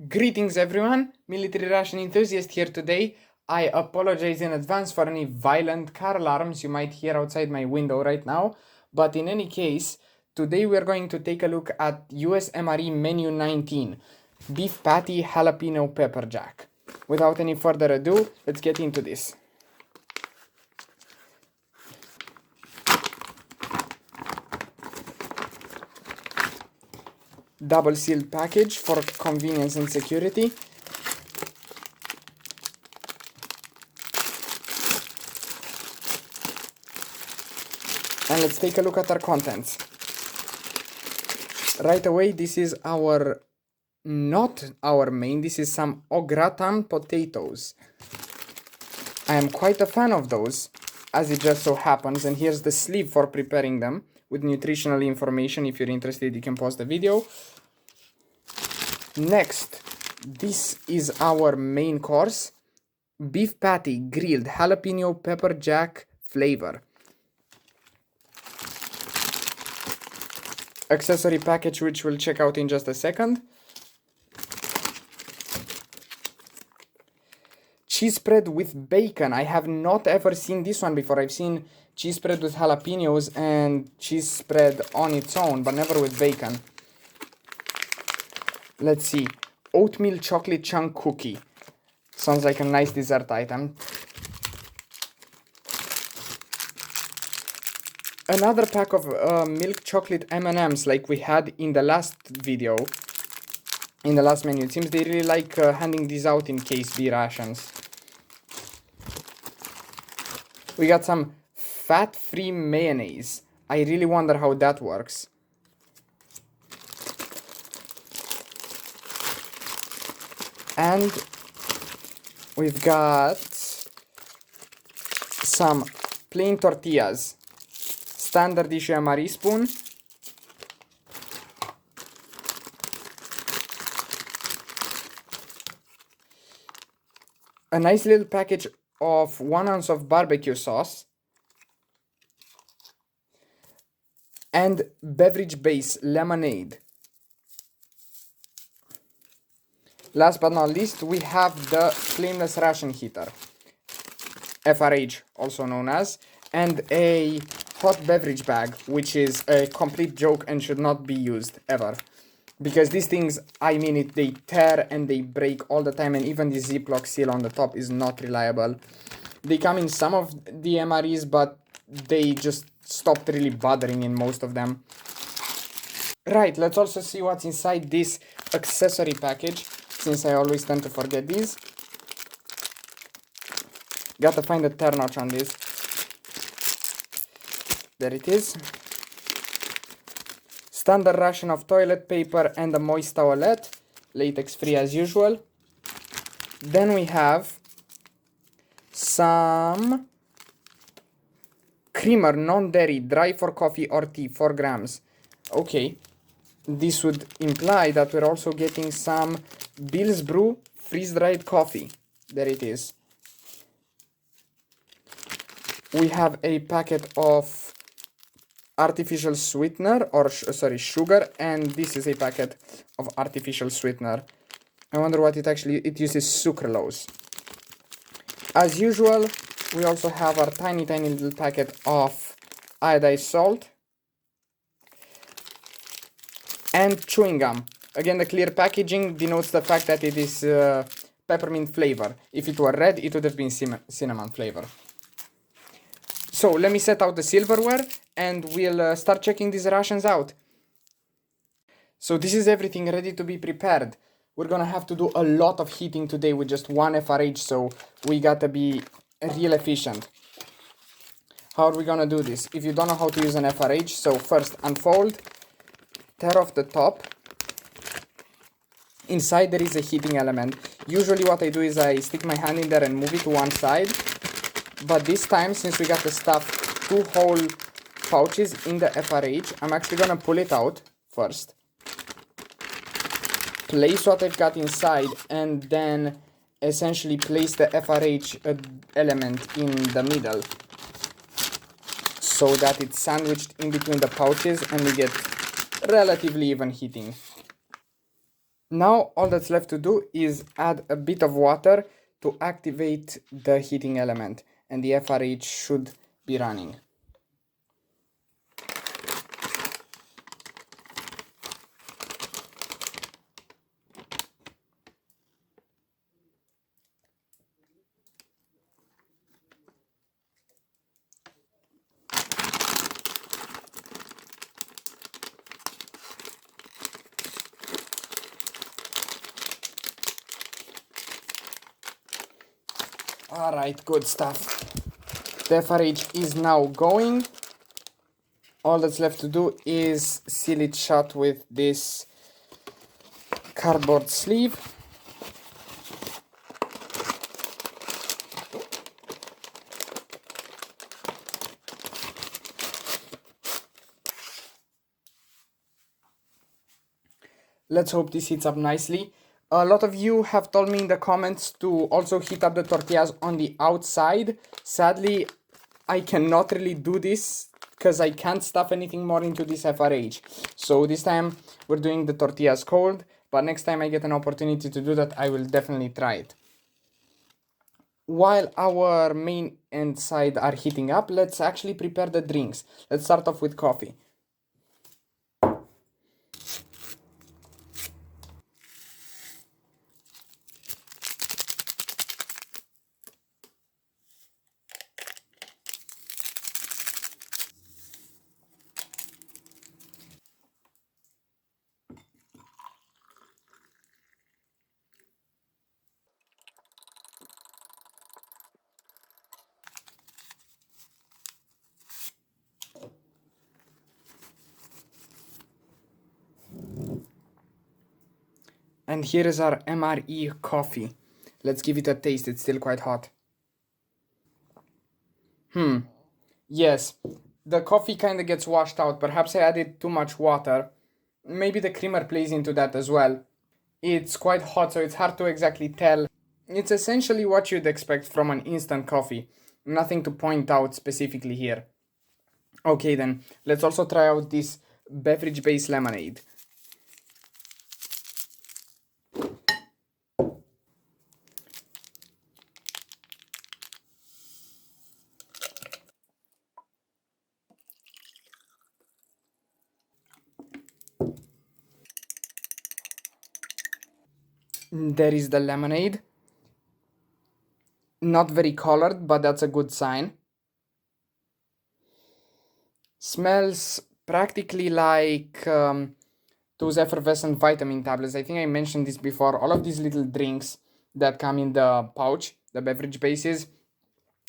Greetings everyone, Military Ration enthusiast here today. I apologize in advance for any violent car alarms you might hear outside my window right now, but in any case, today we are going to take a look at US MRE Menu 19, Beef Patty Jalapeno Pepperjack. Without any further ado, let's get into this. Double sealed package for convenience and security. And let's take a look at our contents. Right away, this is not our main, this is some au gratin potatoes. I am quite a fan of those, as it just so happens, and here's the sleeve for preparing them with nutritional information. If you're interested, you can pause the video. Next, this is our main course, beef patty grilled jalapeno pepperjack flavor. Accessory package, which we'll check out in just a second. Cheese spread with bacon. I have not ever seen this one before. I've seen cheese spread with jalapenos and cheese spread on its own, but never with bacon. Let's see. Oatmeal chocolate chunk cookie. Sounds like a nice dessert item. Another pack of milk chocolate M&Ms like we had in the last video, in the last menu. It seems they really like handing these out in case B rations. We got some fat-free mayonnaise. I really wonder how that works. And we've got some plain tortillas. Standard issue MRE spoon. A nice little package of 1 ounce of barbecue sauce. And beverage base lemonade. Last but not least, we have the flameless ration heater, FRH also known as, and a hot beverage bag, which is a complete joke and should not be used ever. Because these things, I mean it, they tear and they break all the time, and even the Ziploc seal on the top is not reliable. They come in some of the MREs, but they just stopped really bothering in most of them. Right, let's also see what's inside this accessory package, since I always tend to forget these. Gotta find the tear notch on this. There it is. Standard ration of toilet paper and a moist towelette, latex free as usual. Then we have some creamer, non-dairy, dry for coffee or tea, 4 grams. Okay, this would imply that we're also getting some Bill's Brew freeze-dried coffee. There it is. We have a packet of artificial sweetener, or sugar, and this is a packet of artificial sweetener. I wonder what it uses sucralose. As usual, we also have our tiny little packet of iodized salt and chewing gum. Again, the clear packaging denotes the fact that it is peppermint flavor. If it were red, it would have been cinnamon flavor. So let me set out the silverware and we'll start checking these rations out. So this is everything ready to be prepared. We're gonna have to do a lot of heating today with just one FRH, so we gotta be real efficient. How are we gonna do this? If you don't know how to use an FRH, so first unfold, tear off the top. Inside there is a heating element. Usually what I do is I stick my hand in there and move it to one side. But this time, since we got the stuff, 2 whole pouches in the FRH, I'm actually gonna pull it out first. Place what I've got inside and then essentially place the FRH element in the middle so that it's sandwiched in between the pouches and we get relatively even heating. Now all that's left to do is add a bit of water to activate the heating element, and the FRH should be running. Alright, good stuff. The FRH is now going. All that's left to do is seal it shut with this cardboard sleeve. Let's hope this heats up nicely. A lot of you have told me in the comments to also heat up the tortillas on the outside. Sadly, I cannot really do this because I can't stuff anything more into this FRH. So this time we're doing the tortillas cold, but next time I get an opportunity to do that, I will definitely try it. While our main and side are heating up, let's actually prepare the drinks. Let's start off with coffee. And here is our MRE coffee. Let's give it a taste, it's still quite hot. Yes, the coffee kind of gets washed out. Perhaps I added too much water. Maybe the creamer plays into that as well. It's quite hot, so it's hard to exactly tell. It's essentially what you'd expect from an instant coffee. Nothing to point out specifically here. Okay then, let's also try out this beverage based lemonade. There is the lemonade. Not very colored, but that's a good sign. Smells practically like those effervescent vitamin tablets. I think I mentioned this before. All of these little drinks that come in the pouch, the beverage bases,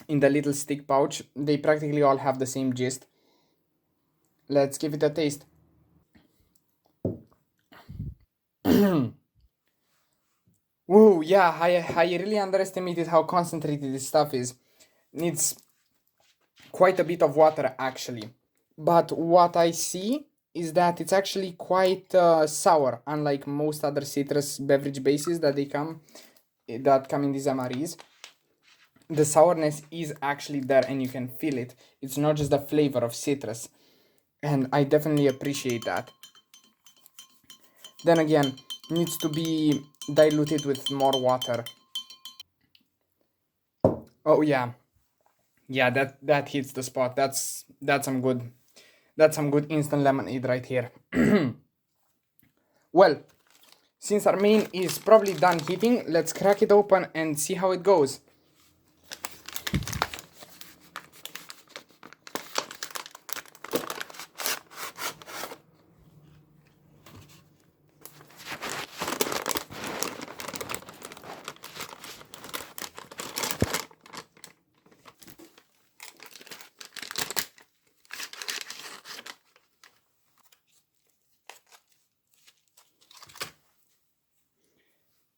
in the little stick pouch, they practically all have the same gist. Let's give it a taste. Whoa, yeah, I really underestimated how concentrated this stuff is. Needs quite a bit of water actually. But what I see is that it's actually quite sour, unlike most other citrus beverage bases that come in these MREs. The sourness is actually there and you can feel it. It's not just the flavor of citrus. And I definitely appreciate that. Then again, needs to be diluted with more water. Oh yeah. Yeah, that hits the spot. That's some good instant lemonade right here. Well, since our main is probably done heating, let's crack it open and see how it goes.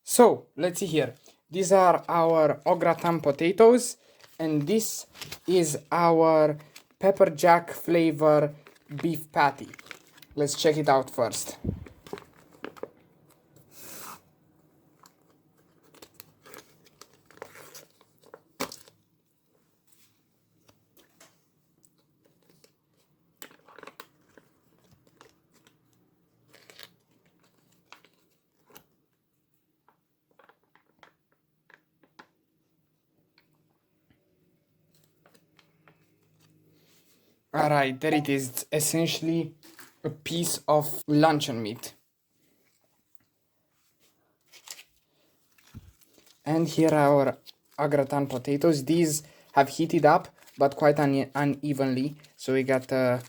So, let's see here. These are our au gratin potatoes, and this is our Pepperjack flavor beef patty. Let's check it out first. Alright, there it is. It's essentially a piece of luncheon meat. And here are our au gratin potatoes. These have heated up, but quite unevenly. So we got to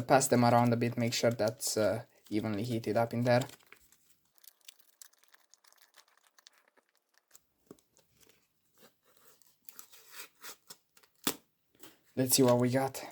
pass them around a bit, make sure that's evenly heated up in there. Let's see what we got.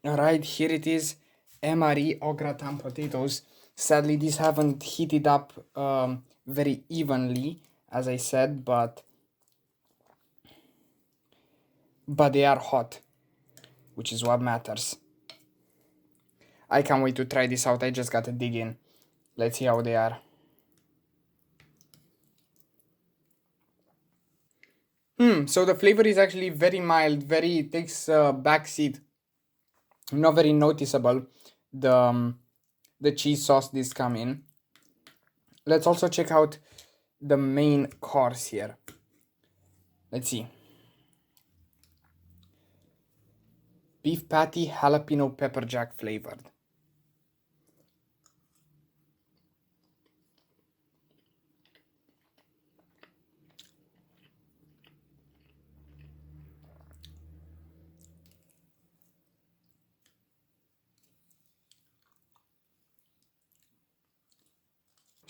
Alright, here it is. MRE au gratin potatoes. Sadly, these haven't heated up very evenly, as I said, but they are hot, which is what matters. I can't wait to try this out. I just gotta dig in. Let's see how they are. So the flavor is actually very mild, it takes a backseat. Not very noticeable, the cheese sauce this come in. Let's also check out the main course here. Let's see. Beef patty, jalapeno pepperjack flavored.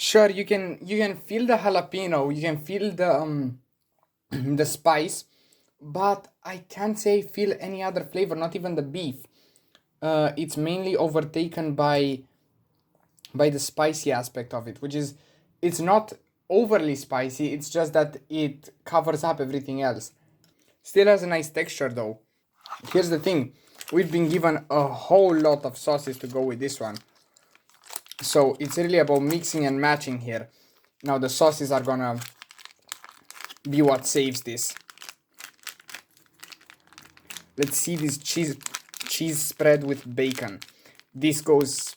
Sure, you can feel the jalapeno, you can feel the the spice, but I can't say feel any other flavor, not even the beef. It's mainly overtaken by the spicy aspect of it, which is, it's not overly spicy, it's just that it covers up everything else. Still has a nice texture though. Here's the thing, we've been given a whole lot of sauces to go with this one. So it's really about mixing and matching here. Now the sauces are gonna be what saves this. Let's see this cheese spread with bacon. This goes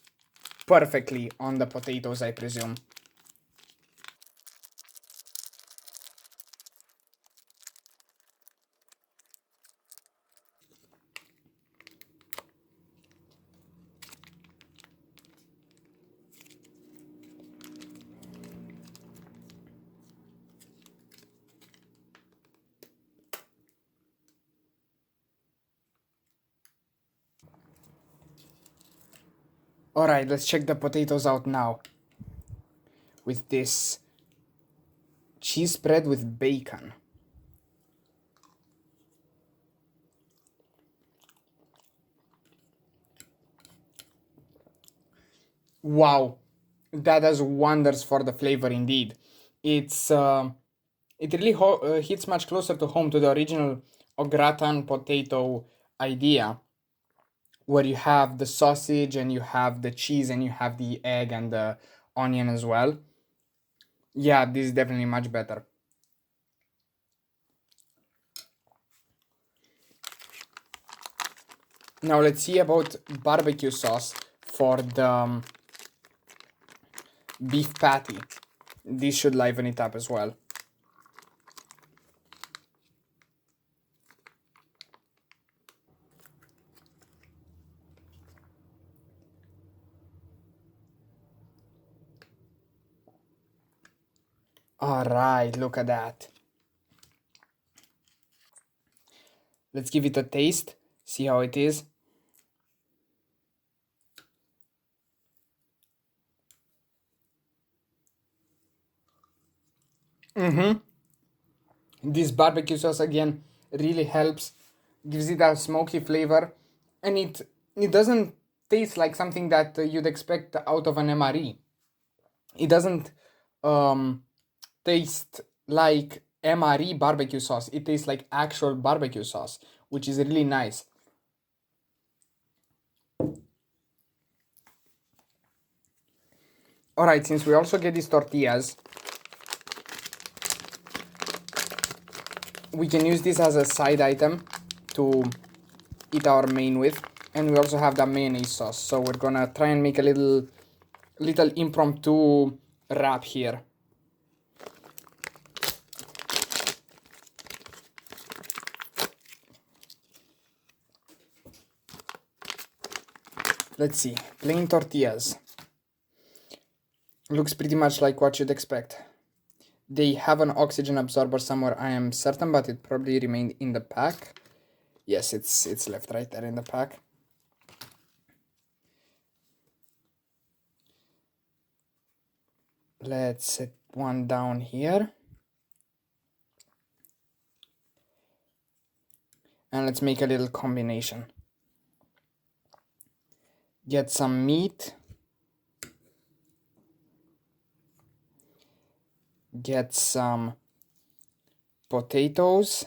perfectly on the potatoes, I presume. Alright, let's check the potatoes out now. With this cheese spread with bacon. Wow, that does wonders for the flavor indeed. It's it really hits much closer to home to the original au gratin potato idea, where you have the sausage and you have the cheese and you have the egg and the onion as well. Yeah, this is definitely much better. Now let's see about barbecue sauce for the beef patty. This should liven it up as well. Alright, look at that. Let's give it a taste, see how it is. This barbecue sauce again really helps, gives it a smoky flavor, and it doesn't taste like something that you'd expect out of an MRE. It doesn't taste like MRE barbecue sauce. It tastes like actual barbecue sauce, which is really nice. Alright, since we also get these tortillas, we can use this as a side item to eat our main with. And we also have the mayonnaise sauce. So we're gonna try and make a little impromptu wrap here. Let's see, plain tortillas. Looks pretty much like what you'd expect. They have an oxygen absorber somewhere, I am certain, but it probably remained in the pack. Yes, it's left right there in the pack. Let's set one down here. And let's make a little combination. Get some meat. Get some potatoes.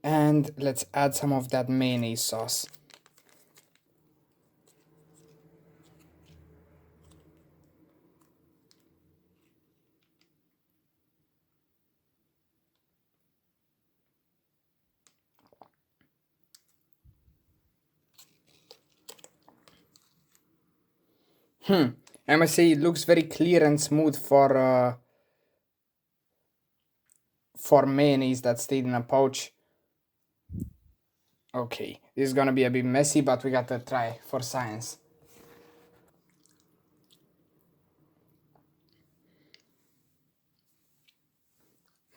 And let's add some of that mayonnaise sauce. I must say it looks very clear and smooth for mayonnaise that stayed in a pouch. Okay, this is gonna be a bit messy, but we gotta try for science.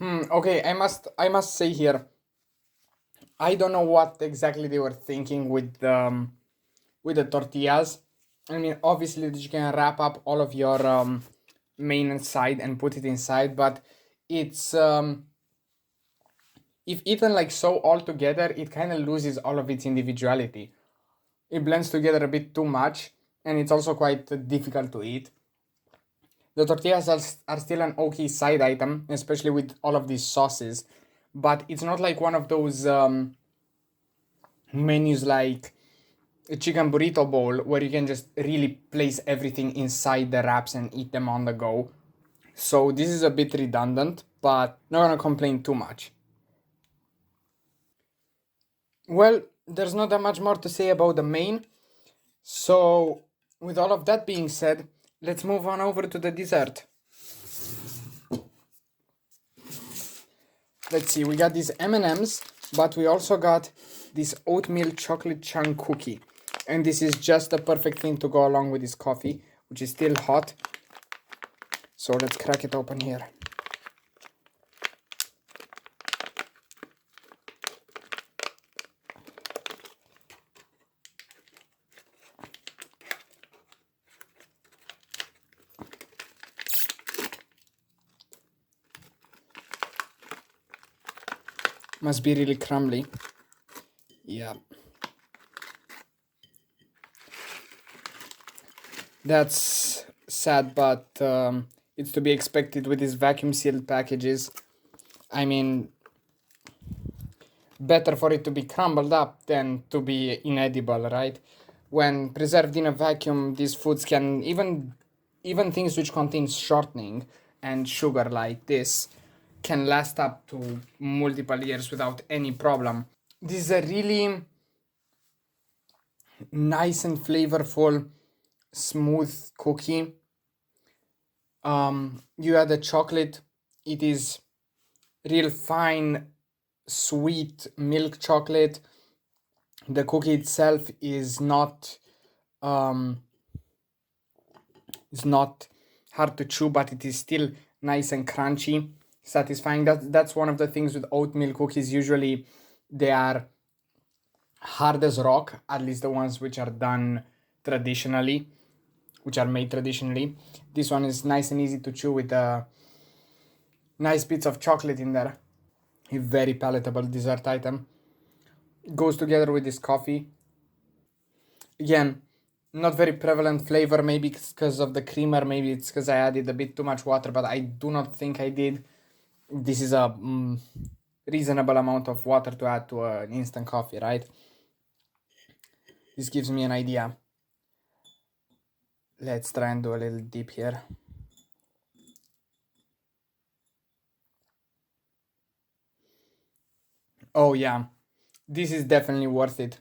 Okay, I must say here, I don't know what exactly they were thinking with the tortillas. I mean, obviously you can wrap up all of your main side and put it inside, but it's if eaten like so all together, it kind of loses all of its individuality. It blends together a bit too much, and it's also quite difficult to eat. The tortillas are still an okay side item, especially with all of these sauces, but it's not like one of those menus like a chicken burrito bowl where you can just really place everything inside the wraps and eat them on the go. So this is a bit redundant, but not gonna complain too much. Well, there's not that much more to say about the main. So with all of that being said, let's move on over to the dessert. Let's see, we got these M&Ms, but we also got this oatmeal chocolate chunk cookie. And this is just the perfect thing to go along with this coffee, which is still hot. So let's crack it open here. Must be really crumbly. Yeah. That's sad, but it's to be expected with these vacuum sealed packages. I mean, better for it to be crumbled up than to be inedible, right? When preserved in a vacuum, these foods can even things which contain shortening and sugar like this can last up to multiple years without any problem. This is a really nice and flavorful, smooth cookie. You add the chocolate, it is real fine, sweet milk chocolate. The cookie itself um, is not hard to chew, but it is still nice and crunchy, satisfying. That's one of the things with oatmeal cookies. Usually, they are hard as rock, at least the ones which are done traditionally, which are made traditionally. This one is nice and easy to chew with nice bits of chocolate in there. A very palatable dessert item. Goes together with this coffee. Again, not very prevalent flavor. Maybe it's because of the creamer. Maybe it's because I added a bit too much water, but I do not think I did. This is a reasonable amount of water to add to an instant coffee, right? This gives me an idea. Let's try and do a little dip here. Oh yeah, this is definitely worth it.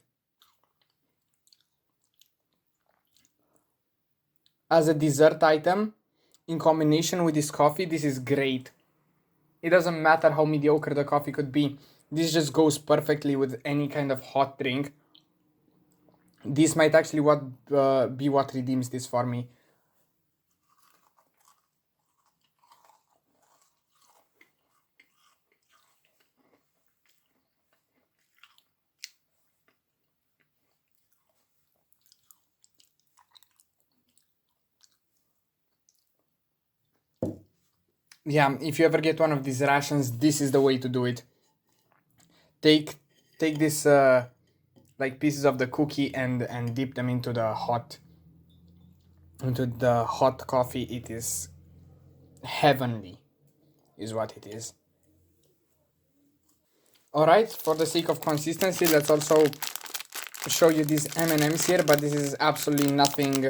As a dessert item, in combination with this coffee, this is great. It doesn't matter how mediocre the coffee could be. This just goes perfectly with any kind of hot drink. This might actually be what redeems this for me. Yeah, if you ever get one of these rations, this is the way to do it. Take this like pieces of the cookie and dip them into the hot coffee. It is heavenly, is what it is. All right, for the sake of consistency, let's also show you these M&Ms here, but this is absolutely nothing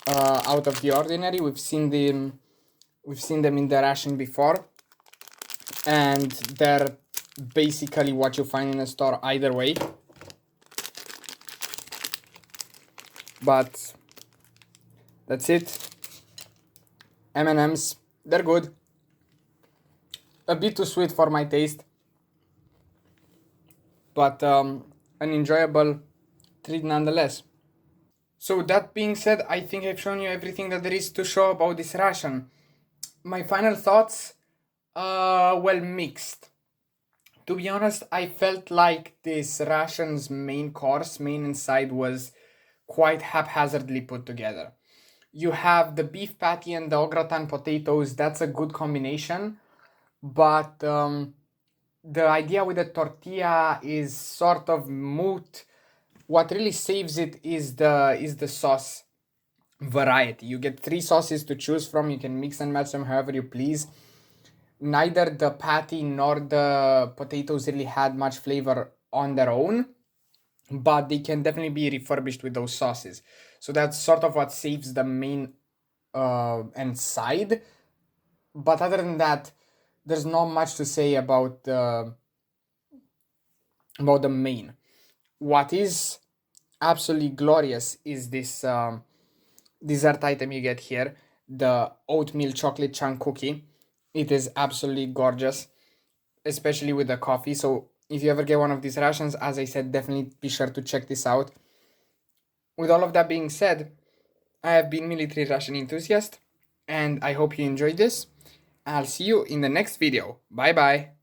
out of the ordinary. We've seen them in the ration before, and they're basically what you find in a store either way. But that's it. M&Ms, they're good. A bit too sweet for my taste, but an enjoyable treat nonetheless. So that being said, I think I've shown you everything that there is to show about this ration. My final thoughts, well, mixed. To be honest, I felt like this ration's main course, main inside, was quite haphazardly put together. You have the beef patty and the au gratin potatoes, that's a good combination, but the idea with the tortilla is sort of moot. What really saves it is the sauce variety. You get 3 sauces to choose from. You can mix and match them however you please. Neither the patty nor the potatoes really had much flavor on their own, but they can definitely be refurbished with those sauces. So that's sort of what saves the main and side. But other than that, there's not much to say about the main. What is absolutely glorious is this dessert item you get here, the oatmeal chocolate chunk cookie. It is absolutely gorgeous, especially with the coffee. So if you ever get one of these rations, as I said, definitely be sure to check this out. With all of that being said, I have been Military Ration Enthusiast, and I hope you enjoyed this. I'll see you in the next video. Bye bye.